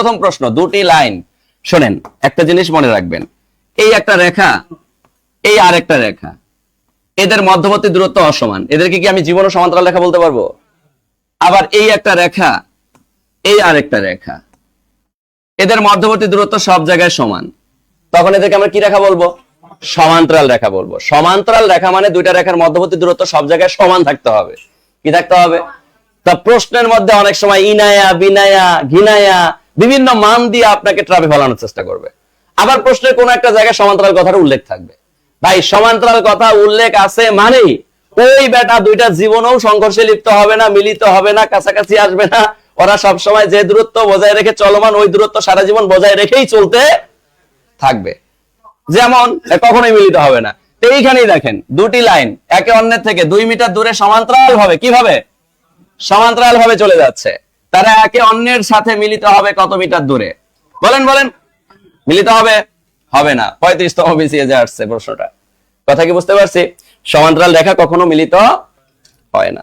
প্রথম প্রশ্ন, দুটি লাইন শোনেন, একটা জিনিস মনে রাখবেন, এই একটা রেখা, এই আরেকটা রেখা, এদের মধ্যবর্তী দূরত্ব অসমান। এদেরকে কি আমি জীবন ও সমান্তরাল রেখা বলতে পারবো? আবার এই একটা রেখা, এই আরেকটা রেখা, এদের মধ্যবর্তী দূরত্ব সব জায়গায় সমান। তখন এদেরকে আমরা কি রেখা বলবো? সমান্তরাল রেখা বলবো। সমান্তরাল রেখা মানে দুইটা রেখার মধ্যবর্তী দূরত্ব সব জায়গায় সমান থাকতে হবে। কি থাকতে হবে? তা প্রশ্নের মধ্যে অনেক সময় ইনায়া, বিনায়া, ঘিনায়া বিভিন্ন মান দিয়ে আপনাকে ট্রাপে ফেলানোর চেষ্টা করবে। আবার প্রশ্নের কোন একটা জায়গায় সমান্তরাল কথার উল্লেখ থাকবে। ভাই সমান্তরাল কথা উল্লেখ আছে মানে ওই বেটা দুইটা জীবনেও সংঘর্ষে লিপ্ত হবে না, মিলিত হবে না, কাছাকাছি আসবে না। ওরা সবসময় যে দূরত্ব বজায় রেখে চলমান, ওই দূরত্ব সারা জীবন বজায় রেখেই চলতে থাকবে। যেমন কখনোই মিলিত হবে না। এইখানেই দেখেন দুটি লাইন একে অন্যের থেকে 2 মিটার দূরে সমান্তরাল ভাবে, কিভাবে সমান্তরাল ভাবে চলে যাচ্ছে। তারা একে অন্যের সাথে মিলিত হবে কত মিটার দূরে? বলেন বলেন, মিলিত হবে? হবে না। 35তম বিসিএ যে আসছে প্রশ্নটা। কথা কি বুঝতে পারছি? সমান্তরাল রেখা কখনো মিলিত হয় না।